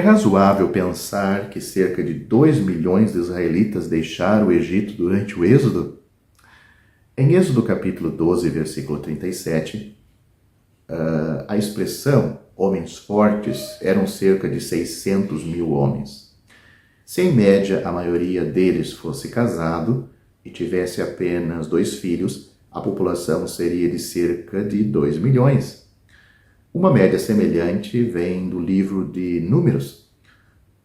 razoável pensar que cerca de 2 milhões de israelitas deixaram o Egito durante o Êxodo? Em Êxodo capítulo 12, versículo 37, a expressão homens fortes eram cerca de 600 mil homens. Se em média a maioria deles fosse casado e tivesse apenas 2 filhos, a população seria de cerca de 2 milhões. Uma média semelhante vem do livro de Números.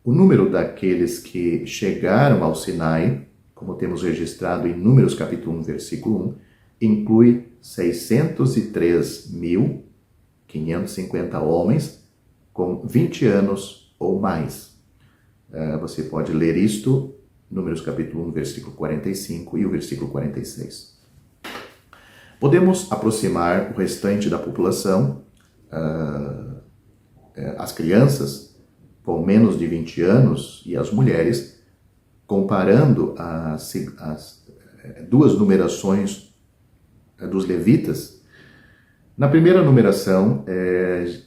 O número daqueles que chegaram ao Sinai, como temos registrado em Números capítulo 1, versículo 1, inclui 603.550 homens com 20 anos ou mais. Você pode ler isto, Números capítulo 1, versículo 45 e o versículo 46. Podemos aproximar o restante da população, as crianças com menos de 20 anos e as mulheres, comparando as 2 numerações dos levitas. Na primeira numeração,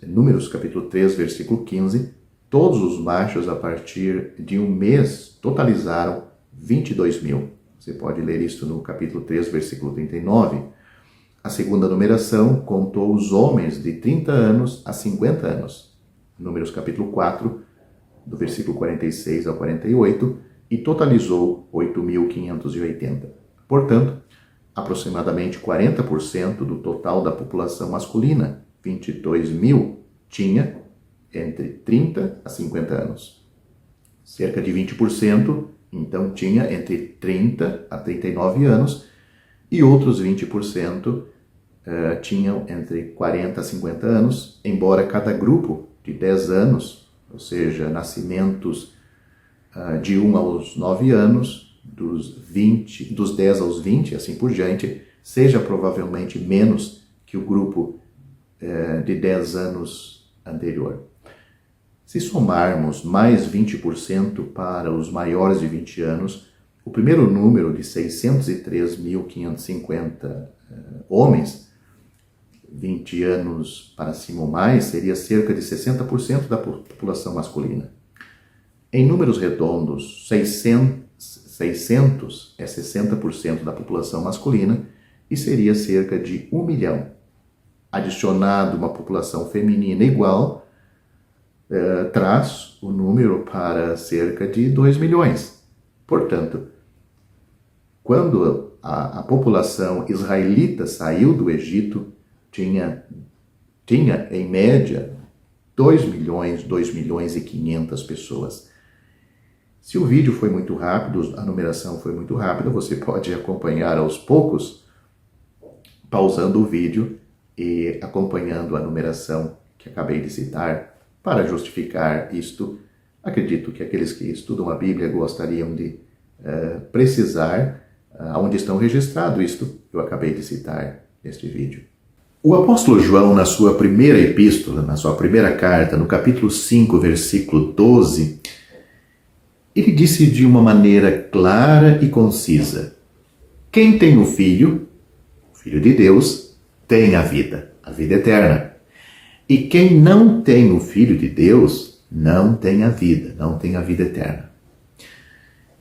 Números capítulo 3, versículo 15, todos os machos a partir de um mês totalizaram 22 mil. Você pode ler isso no capítulo 3, versículo 39. A segunda numeração contou os homens de 30 anos a 50 anos. Números capítulo 4, do versículo 46 ao 48, e totalizou 8.580. Portanto, aproximadamente 40% do total da população masculina, 22 mil, tinha entre 30 a 50 anos. Cerca de 20%, então, tinha entre 30 a 39 anos, e outros 20% tinham entre 40 a 50 anos, embora cada grupo de 10 anos, ou seja, nascimentos de 1 aos 9 anos, dos 10 aos 20, assim por diante, seja provavelmente menos que o grupo de 10 anos anterior. Se somarmos mais 20% para os maiores de 20 anos, o primeiro número de 603.550 homens, 20 anos para cima ou mais, seria cerca de 60% da população masculina. Em números redondos, 600 é 60% da população masculina e seria cerca de 1 milhão. Adicionado uma população feminina igual, traz o número para cerca de 2 milhões. Portanto, quando a população israelita saiu do Egito, tinha em média 2 milhões e 500 pessoas. Se o vídeo foi muito rápido, a numeração foi muito rápida, você pode acompanhar aos poucos, pausando o vídeo e acompanhando a numeração que acabei de citar para justificar isto. Acredito que aqueles que estudam a Bíblia gostariam de precisar onde estão registrado isto que eu acabei de citar neste vídeo. O apóstolo João, na sua primeira epístola, na sua primeira carta, no capítulo 5, versículo 12, ele disse de uma maneira clara e concisa: quem tem o Filho de Deus, tem a vida eterna. E quem não tem o Filho de Deus, não tem a vida eterna.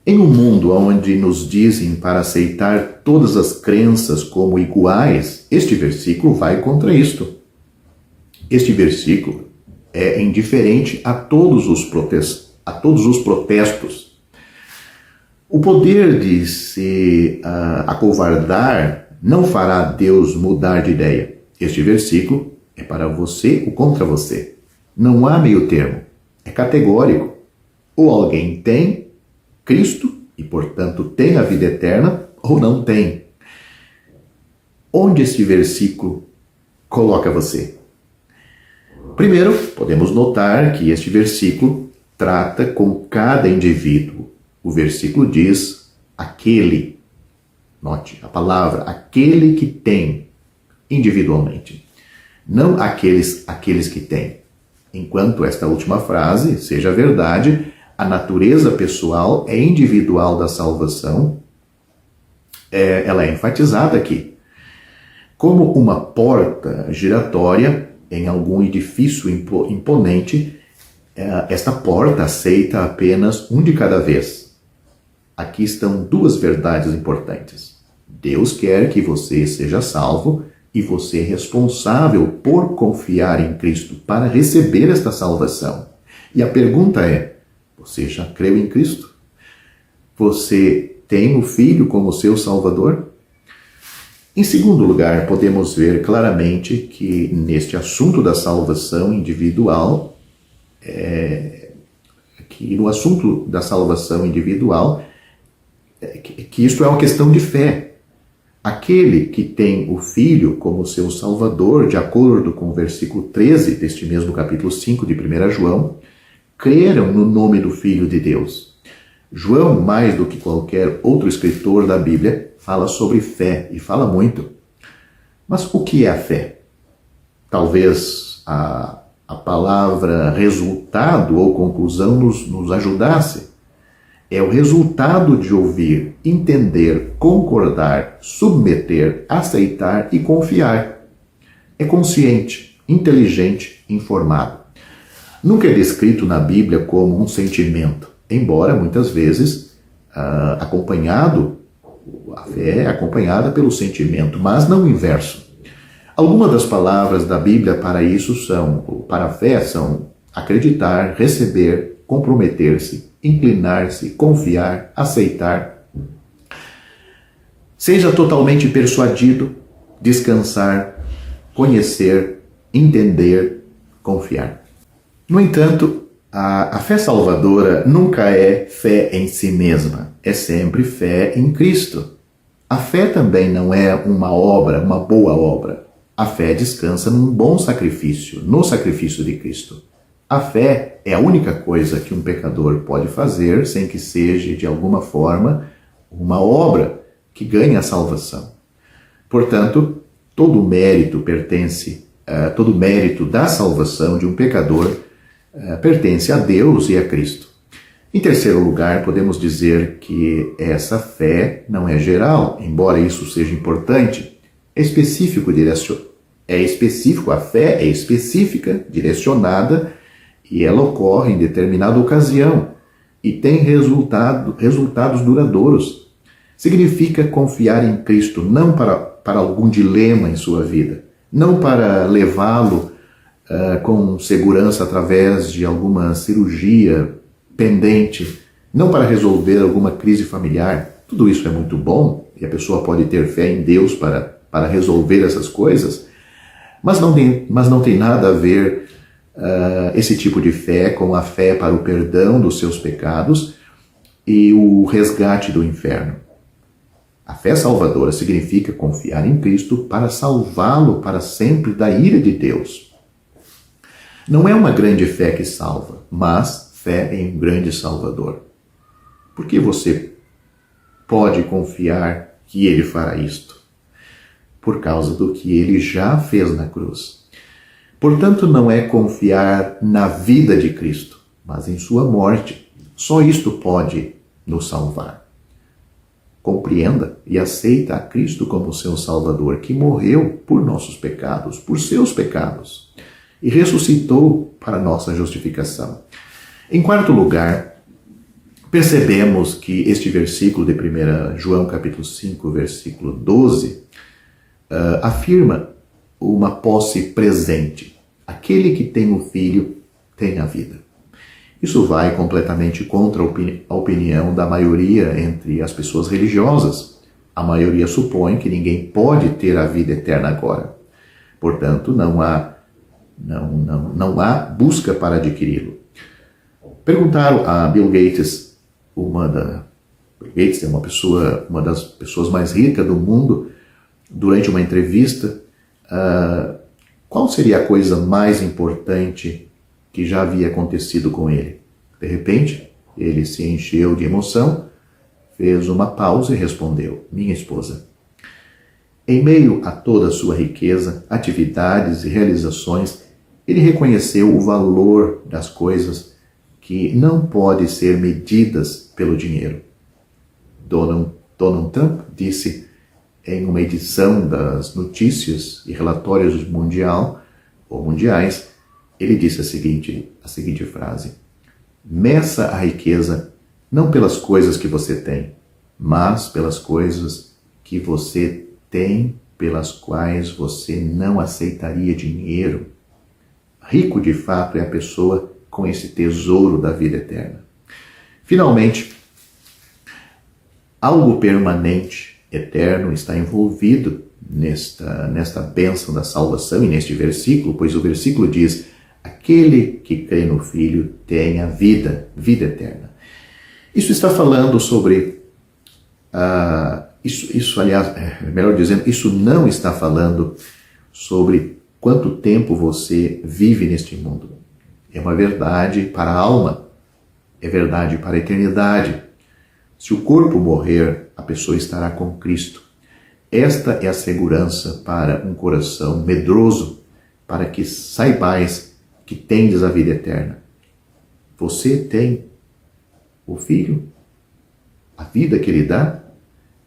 Em um mundo onde nos dizem para aceitar todas as crenças como iguais, este versículo vai contra isto. Este versículo é indiferente a todos os protestos. O poder de se acovardar não fará Deus mudar de ideia. Este versículo é para você ou contra você. Não há meio termo. É categórico. Ou alguém tem Cristo e, portanto, tem a vida eterna, ou não tem. Onde este versículo coloca você? Primeiro, podemos notar que este versículo trata com cada indivíduo. O versículo diz aquele. Note a palavra, aquele que tem, individualmente. Não aqueles que têm. Enquanto esta última frase seja verdade, a natureza pessoal é individual da salvação, ela é enfatizada aqui. Como uma porta giratória em algum edifício imponente, Esta porta aceita apenas um de cada vez. Aqui estão duas verdades importantes. Deus quer que você seja salvo e você é responsável por confiar em Cristo para receber esta salvação. E a pergunta é, você já creu em Cristo? Você tem o Filho como seu Salvador? Em segundo lugar, podemos ver claramente que neste assunto da salvação individual, que no assunto da salvação individual, que isto é uma questão de fé. Aquele que tem o Filho como seu Salvador, de acordo com o versículo 13 deste mesmo capítulo 5 de 1 João, creram no nome do Filho de Deus. João, mais do que qualquer outro escritor da Bíblia, fala sobre fé, e fala muito. Mas o que é a fé? Talvez a palavra resultado ou conclusão nos ajudasse. É o resultado de ouvir, entender, concordar, submeter, aceitar e confiar. É consciente, inteligente, informado. Nunca é descrito na Bíblia como um sentimento, embora muitas vezes a fé é acompanhada pelo sentimento, mas não o inverso. Algumas das palavras da Bíblia para a fé são acreditar, receber, comprometer-se, inclinar-se, confiar, aceitar. Seja totalmente persuadido, descansar, conhecer, entender, confiar. No entanto, a fé salvadora nunca é fé em si mesma, é sempre fé em Cristo. A fé também não é uma obra, uma boa obra. A fé descansa num bom sacrifício, no sacrifício de Cristo. A fé é a única coisa que um pecador pode fazer sem que seja, de alguma forma, uma obra que ganhe a salvação. Portanto, todo o mérito da salvação de um pecador pertence a Deus e a Cristo. Em terceiro lugar, podemos dizer que essa fé não é geral, embora isso seja importante. A fé é específica, direcionada, e ela ocorre em determinada ocasião e tem resultados duradouros. Significa confiar em Cristo não para algum dilema em sua vida, não para levá-lo com segurança através de alguma cirurgia pendente, não para resolver alguma crise familiar. Tudo isso é muito bom e a pessoa pode ter fé em Deus para resolver essas coisas, mas não tem nada a ver esse tipo de fé com a fé para o perdão dos seus pecados e o resgate do inferno. A fé salvadora significa confiar em Cristo para salvá-lo para sempre da ira de Deus. Não é uma grande fé que salva, mas fé em um grande Salvador. Por que você pode confiar que Ele fará isto? Por causa do que Ele já fez na cruz. Portanto, não é confiar na vida de Cristo, mas em sua morte. Só isto pode nos salvar. Compreenda e aceita a Cristo como seu Salvador, que morreu por nossos pecados, por seus pecados, e ressuscitou para nossa justificação. Em quarto lugar, percebemos que este versículo de 1 João capítulo 5, versículo 12, afirma uma posse presente. Aquele que tem o Filho tem a vida. Isso vai completamente contra a opinião da maioria entre as pessoas religiosas. A maioria supõe que ninguém pode ter a vida eterna agora. Portanto, não há busca para adquiri-lo. Perguntaram a Bill Gates, Bill Gates é uma das pessoas mais ricas do mundo, durante uma entrevista, qual seria a coisa mais importante que já havia acontecido com ele? De repente, ele se encheu de emoção, fez uma pausa e respondeu: minha esposa. Em meio a toda a sua riqueza, atividades e realizações, ele reconheceu o valor das coisas que não podem ser medidas pelo dinheiro. Donald Trump disse em uma edição das notícias e relatórios mundiais ele disse a seguinte frase: meça a riqueza não pelas coisas que você tem, mas pelas coisas que você tem, pelas quais você não aceitaria dinheiro. Rico, de fato, é a pessoa com esse tesouro da vida eterna. Finalmente, algo permanente, eterno, está envolvido nesta bênção da salvação e neste versículo, pois o versículo diz: aquele que crê no Filho tem a vida eterna. Isso está falando sobre... melhor dizendo, isso não está falando sobre quanto tempo você vive neste mundo. É uma verdade para a alma, é verdade para a eternidade. Se o corpo morrer, a pessoa estará com Cristo. Esta é a segurança para um coração medroso, para que saibais que tendes a vida eterna. Você tem o Filho, a vida que Ele dá.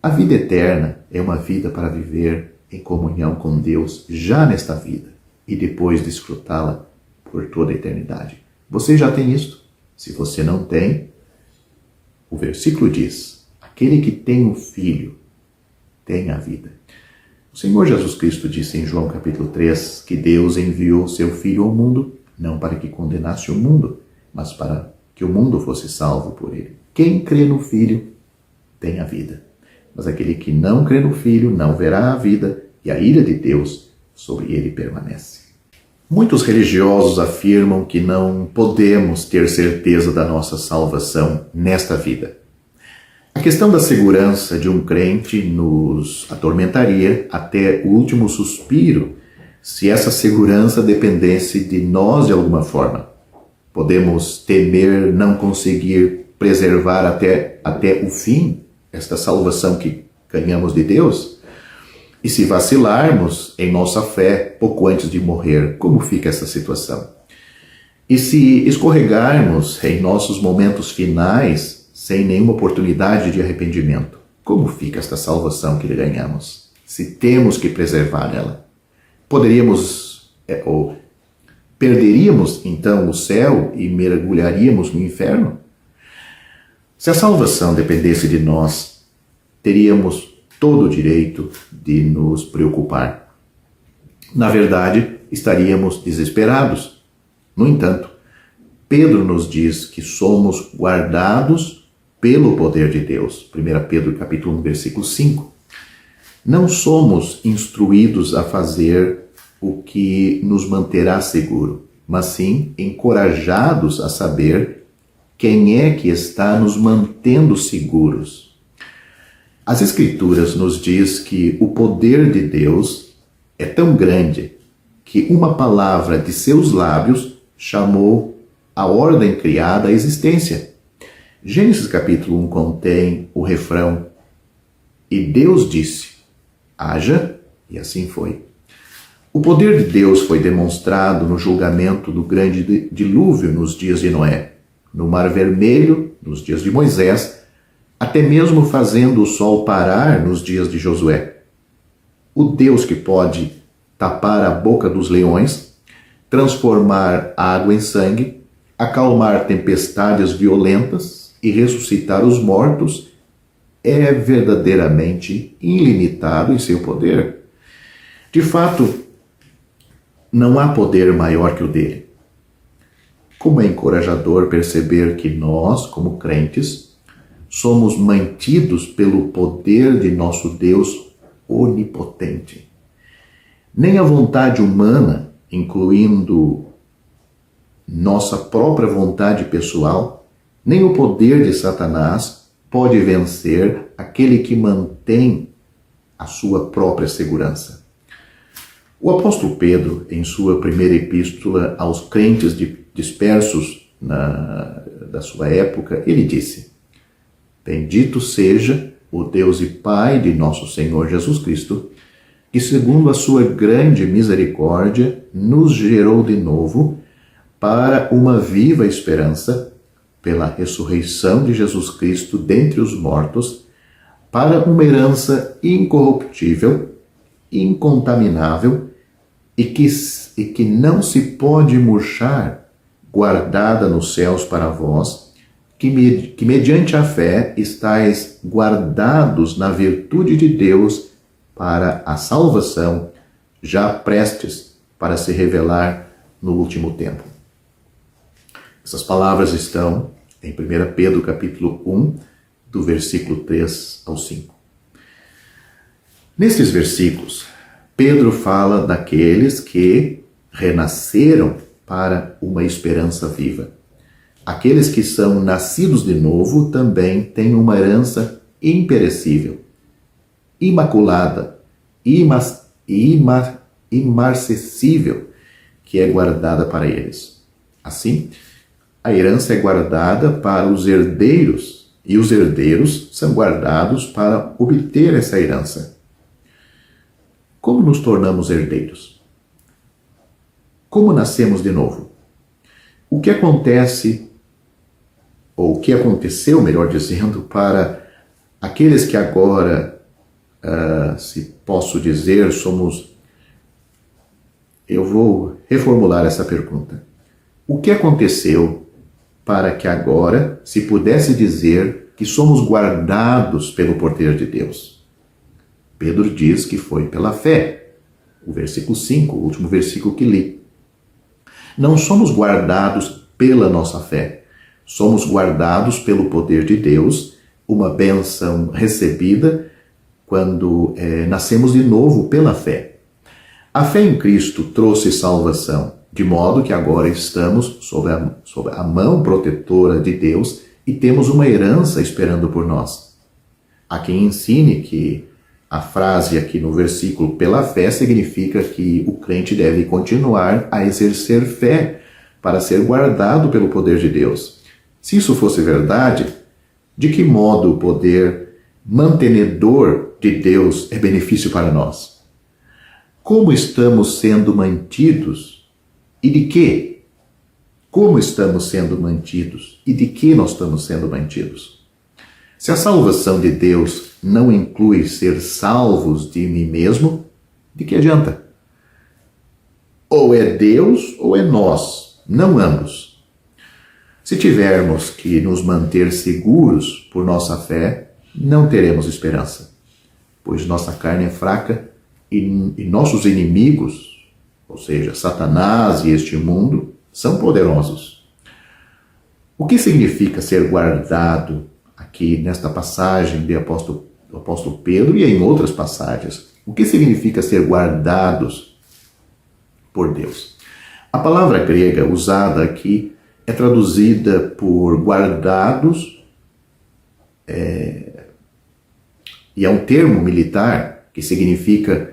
A vida eterna é uma vida para viver em comunhão com Deus já nesta vida e depois desfrutá-la por toda a eternidade. Você já tem isto? Se você não tem, o versículo diz: aquele que tem o Filho tem a vida. O Senhor Jesus Cristo disse em João capítulo 3 que Deus enviou seu Filho ao mundo, não para que condenasse o mundo, mas para que o mundo fosse salvo por ele. Quem crê no Filho tem a vida. Mas aquele que não crê no Filho não verá a vida, e a ira de Deus sobre ele permanece. Muitos religiosos afirmam que não podemos ter certeza da nossa salvação nesta vida. A questão da segurança de um crente nos atormentaria até o último suspiro se essa segurança dependesse de nós de alguma forma. Podemos temer não conseguir preservar até o fim esta salvação que ganhamos de Deus? E se vacilarmos em nossa fé pouco antes de morrer, como fica essa situação? E se escorregarmos em nossos momentos finais sem nenhuma oportunidade de arrependimento, como fica esta salvação que ganhamos? Se temos que preservar ela, ou perderíamos então o céu e mergulharíamos no inferno? Se a salvação dependesse de nós, teríamos todo o direito de nos preocupar. Na verdade, estaríamos desesperados. No entanto, Pedro nos diz que somos guardados pelo poder de Deus. 1 Pedro capítulo 1, versículo 5. Não somos instruídos a fazer o que nos manterá seguro, mas sim encorajados a saber quem é que está nos mantendo seguros. As Escrituras nos diz que o poder de Deus é tão grande que uma palavra de seus lábios chamou a ordem criada à existência. Gênesis capítulo 1 contém o refrão: e Deus disse, haja, e assim foi. O poder de Deus foi demonstrado no julgamento do grande dilúvio nos dias de Noé, no Mar Vermelho nos dias de Moisés, até mesmo fazendo o sol parar nos dias de Josué. O Deus que pode tapar a boca dos leões, transformar água em sangue, acalmar tempestades violentas e ressuscitar os mortos, é verdadeiramente ilimitado em seu poder. De fato, não há poder maior que o dele. Como é encorajador perceber que nós, como crentes, somos mantidos pelo poder de nosso Deus onipotente. Nem a vontade humana, incluindo nossa própria vontade pessoal, nem o poder de Satanás pode vencer aquele que mantém a sua própria segurança. O apóstolo Pedro, em sua primeira epístola aos crentes dispersos da sua época, ele disse: bendito seja o Deus e Pai de nosso Senhor Jesus Cristo, que segundo a sua grande misericórdia nos gerou de novo para uma viva esperança pela ressurreição de Jesus Cristo dentre os mortos, para uma herança incorruptível, incontaminável e que e que não se pode murchar, guardada nos céus para vós, que mediante a fé estáis guardados na virtude de Deus para a salvação, já prestes para se revelar no último tempo. Essas palavras estão em 1 Pedro capítulo 1, do versículo 3 ao 5. Nestes versículos, Pedro fala daqueles que renasceram para uma esperança viva. Aqueles que são nascidos de novo também têm uma herança imperecível, imaculada, imarcessível, que é guardada para eles. Assim, a herança é guardada para os herdeiros, e os herdeiros são guardados para obter essa herança. Como nos tornamos herdeiros? Como nascemos de novo? O que acontece, ou o que aconteceu, melhor dizendo, para aqueles que agora, se posso dizer, somos... Eu vou reformular essa pergunta. O que aconteceu para que agora se pudesse dizer que somos guardados pelo poder de Deus? Pedro diz que foi pela fé. O versículo 5, o último versículo que li. Não somos guardados pela nossa fé. Somos guardados pelo poder de Deus, uma bênção recebida quando nascemos de novo pela fé. A fé em Cristo trouxe salvação, de modo que agora estamos sob a mão protetora de Deus e temos uma herança esperando por nós. Há quem ensine que a frase aqui no versículo pela fé significa que o crente deve continuar a exercer fé para ser guardado pelo poder de Deus. Se isso fosse verdade, de que modo o poder mantenedor de Deus é benefício para nós? Como estamos sendo mantidos e de quê? Como estamos sendo mantidos e de que nós estamos sendo mantidos? Se a salvação de Deus não inclui ser salvos de mim mesmo, de que adianta? Ou é Deus ou é nós, não ambos. Se tivermos que nos manter seguros por nossa fé, não teremos esperança, pois nossa carne é fraca e nossos inimigos, ou seja, Satanás e este mundo, são poderosos. O que significa ser guardado aqui nesta passagem do apóstolo Pedro e em outras passagens? O que significa ser guardados por Deus? A palavra grega usada aqui é traduzida por guardados, e é um termo militar que significa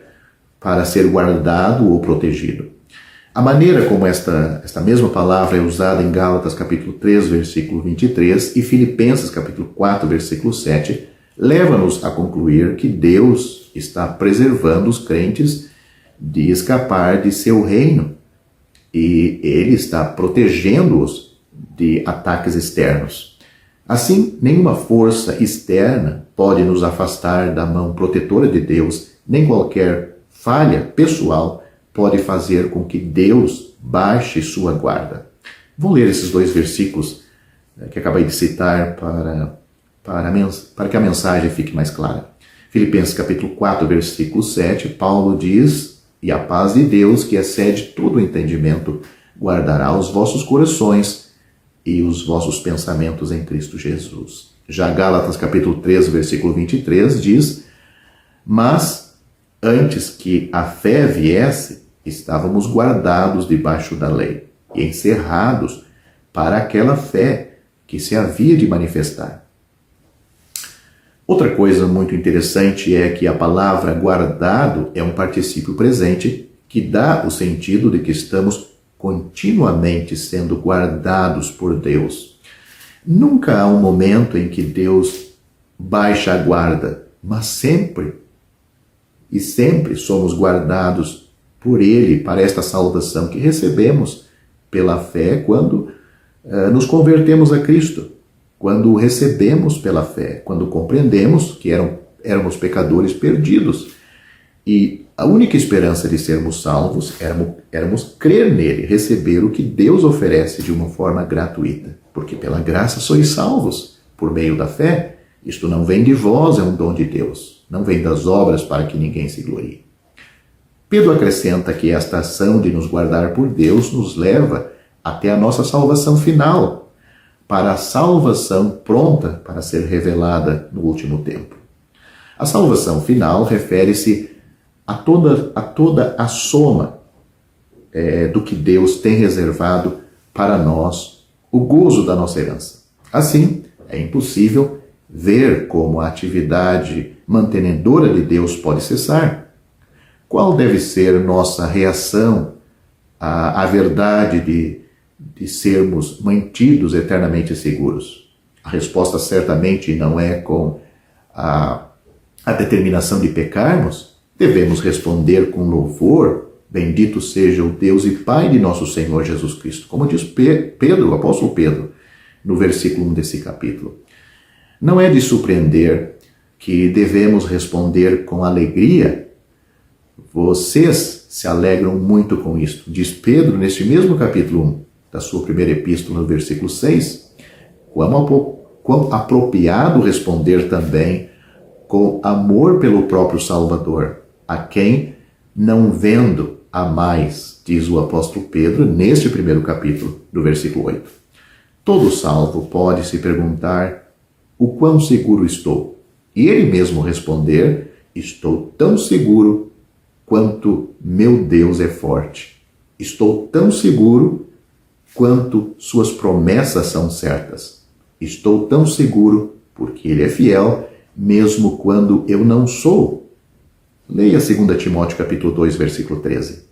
para ser guardado ou protegido. A maneira como esta mesma palavra é usada em Gálatas capítulo 3, versículo 23 e Filipenses capítulo 4, versículo 7, leva-nos a concluir que Deus está preservando os crentes de escapar de seu reino e Ele está protegendo-os de ataques externos. Assim, nenhuma força externa pode nos afastar da mão protetora de Deus, nem qualquer falha pessoal pode fazer com que Deus baixe sua guarda. Vou ler esses dois versículos que acabei de citar para que a mensagem fique mais clara. Filipenses capítulo 4, versículo 7, Paulo diz: "E a paz de Deus, que excede todo o entendimento, guardará os vossos corações e os vossos pensamentos em Cristo Jesus." Já Gálatas capítulo 3, versículo 23 diz: "Mas antes que a fé viesse, estávamos guardados debaixo da lei e encerrados para aquela fé que se havia de manifestar." Outra coisa muito interessante é que a palavra guardado é um particípio presente que dá o sentido de que estamos continuamente sendo guardados por Deus. Nunca há um momento em que Deus baixa a guarda, mas sempre somos guardados por Ele para esta salvação que recebemos pela fé quando nos convertemos a Cristo, quando o recebemos pela fé, quando compreendemos que éramos pecadores perdidos e A única esperança de sermos salvos éramos crer nele, receber o que Deus oferece de uma forma gratuita. Porque pela graça sois salvos, por meio da fé. Isto não vem de vós, é um dom de Deus. Não vem das obras para que ninguém se glorie. Pedro acrescenta que esta ação de nos guardar por Deus nos leva até a nossa salvação final, para a salvação pronta para ser revelada no último tempo. A salvação final refere-se a toda a soma do que Deus tem reservado para nós, o gozo da nossa herança. Assim, é impossível ver como a atividade mantenedora de Deus pode cessar. Qual deve ser nossa reação à verdade de sermos mantidos eternamente seguros? A resposta certamente não é com a determinação de pecarmos. Devemos responder com louvor: bendito seja o Deus e Pai de nosso Senhor Jesus Cristo. Como diz Pedro, o apóstolo Pedro, no versículo 1 desse capítulo. Não é de surpreender que devemos responder com alegria. Vocês se alegram muito com isto. Diz Pedro, neste mesmo capítulo 1 da sua primeira epístola, no versículo 6, quão apropriado responder também com amor pelo próprio Salvador, a quem, não vendo, amais, diz o apóstolo Pedro, neste primeiro capítulo, do versículo 8. Todo salvo pode se perguntar: o quão seguro estou? E ele mesmo responder: estou tão seguro quanto meu Deus é forte. Estou tão seguro quanto suas promessas são certas. Estou tão seguro porque ele é fiel, mesmo quando eu não sou. Leia 2 Timóteo capítulo 2, versículo 13.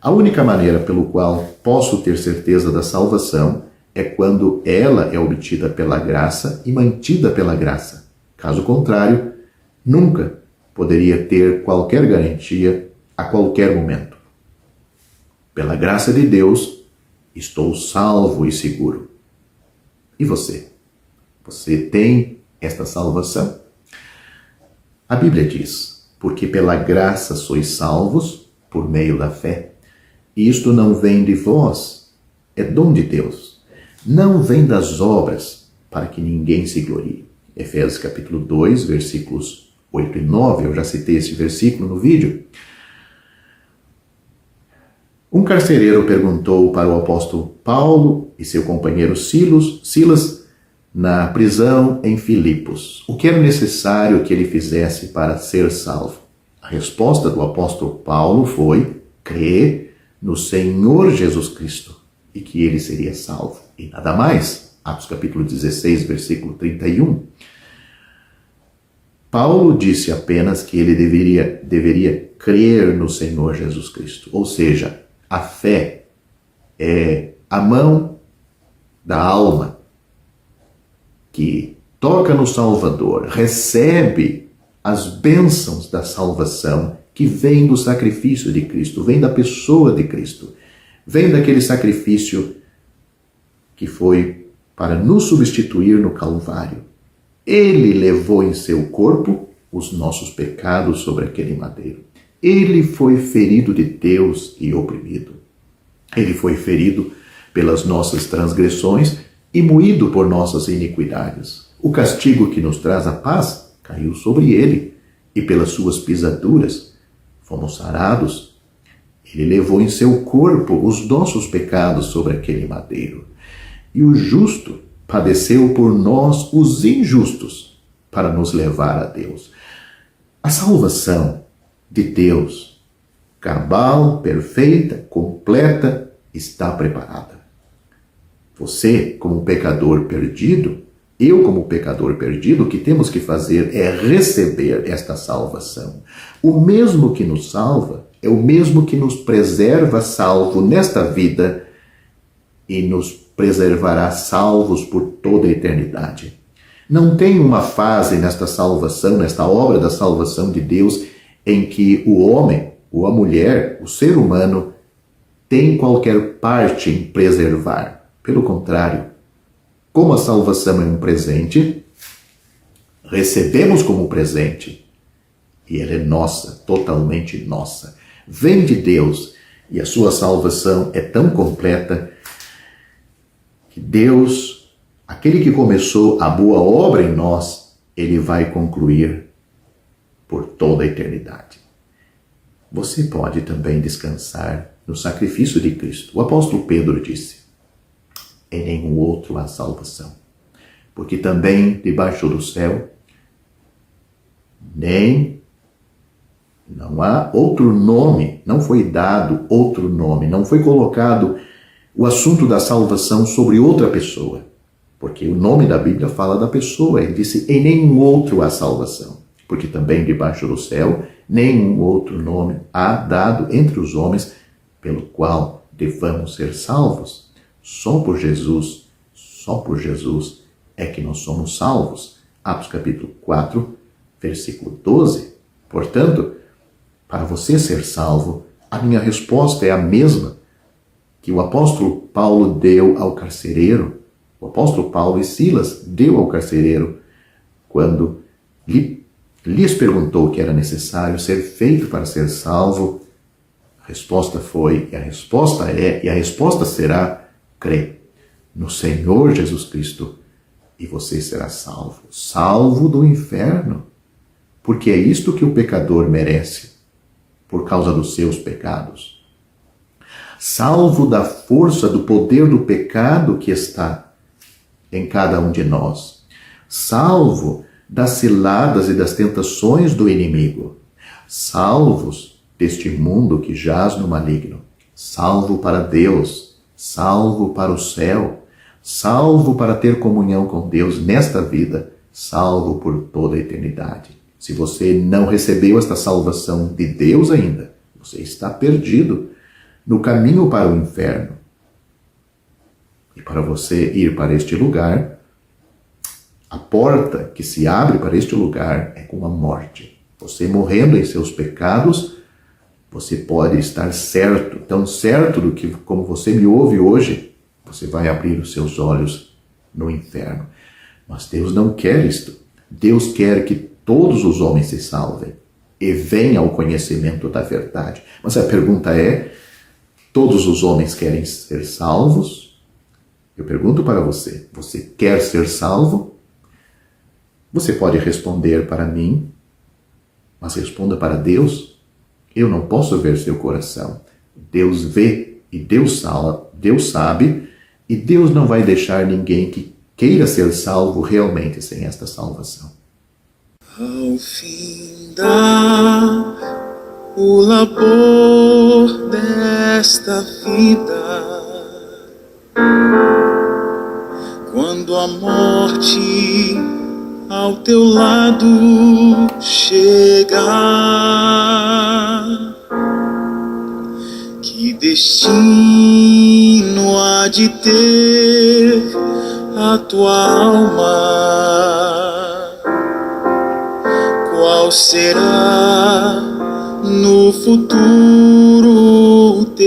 A única maneira pelo qual posso ter certeza da salvação é quando ela é obtida pela graça e mantida pela graça. Caso contrário, nunca poderia ter qualquer garantia a qualquer momento. Pela graça de Deus, estou salvo e seguro. E você? Você tem esta salvação? A Bíblia diz: porque pela graça sois salvos por meio da fé. E isto não vem de vós, é dom de Deus. Não vem das obras, para que ninguém se glorie. Efésios capítulo 2, versículos 8 e 9, eu já citei esse versículo no vídeo. Um carcereiro perguntou para o apóstolo Paulo e seu companheiro Silas, na prisão em Filipos, o que era necessário que ele fizesse para ser salvo. A resposta do apóstolo Paulo foi: crer no Senhor Jesus Cristo e que ele seria salvo. E nada mais. Atos capítulo 16, versículo 31. Paulo disse apenas que ele deveria crer no Senhor Jesus Cristo. Ou seja, a fé é a mão da alma que toca no Salvador, recebe as bênçãos da salvação que vem do sacrifício de Cristo, vem da pessoa de Cristo, vem daquele sacrifício que foi para nos substituir no Calvário. Ele levou em seu corpo os nossos pecados sobre aquele madeiro. Ele foi ferido de Deus e oprimido. Ele foi ferido pelas nossas transgressões e moído por nossas iniquidades. O castigo que nos traz a paz caiu sobre ele, e pelas suas pisaduras fomos sarados. Ele levou em seu corpo os nossos pecados sobre aquele madeiro. E o justo padeceu por nós, os injustos, para nos levar a Deus. A salvação de Deus, cabal, perfeita, completa, está preparada. Você, como pecador perdido, eu, como pecador perdido, o que temos que fazer é receber esta salvação. O mesmo que nos salva é o mesmo que nos preserva salvo nesta vida e nos preservará salvos por toda a eternidade. Não tem uma fase nesta salvação, nesta obra da salvação de Deus, em que o homem ou a mulher, o ser humano, tem qualquer parte em preservar. Pelo contrário, como a salvação é um presente, recebemos como presente e ela é nossa, totalmente nossa. Vem de Deus e a sua salvação é tão completa que Deus, aquele que começou a boa obra em nós, ele vai concluir por toda a eternidade. Você pode também descansar no sacrifício de Cristo. O apóstolo Pedro disse: em nenhum outro há salvação, porque também debaixo do céu não há outro nome, não foi dado outro nome, não foi colocado o assunto da salvação sobre outra pessoa, porque o nome da Bíblia fala da pessoa. Ele disse: em nenhum outro há salvação, porque também debaixo do céu nenhum outro nome há dado entre os homens pelo qual devamos ser salvos. Só por Jesus é que nós somos salvos. Atos capítulo 4, versículo 12. Portanto, para você ser salvo, a minha resposta é a mesma que o apóstolo Paulo deu ao carcereiro. O apóstolo Paulo e Silas deu ao carcereiro quando lhes perguntou o que era necessário ser feito para ser salvo. A resposta foi, e a resposta é, e a resposta será: crê no Senhor Jesus Cristo e você será salvo. Salvo do inferno, porque é isto que o pecador merece por causa dos seus pecados. Salvo da força, do poder do pecado que está em cada um de nós. Salvo das ciladas e das tentações do inimigo. Salvos deste mundo que jaz no maligno. Salvo para Deus. Salvo para o céu. Salvo para ter comunhão com Deus nesta vida. Salvo por toda a eternidade. Se você não recebeu esta salvação de Deus ainda, você está perdido no caminho para o inferno. E para você ir para este lugar, a porta que se abre para este lugar é com a morte. Você morrendo em seus pecados, você pode estar certo, tão certo do que como você me ouve hoje, você vai abrir os seus olhos no inferno. Mas Deus não quer isto. Deus quer que todos os homens se salvem e venham ao conhecimento da verdade. Mas a pergunta é: todos os homens querem ser salvos? Eu pergunto para você: você quer ser salvo? Você pode responder para mim, mas responda para Deus. Eu não posso ver seu coração. Deus vê e Deus sabe, e Deus não vai deixar ninguém que queira ser salvo realmente sem esta salvação. Ao findar o labor desta vida, quando a morte ao teu lado chegar, que destino há de ter a tua alma? Qual será no futuro teu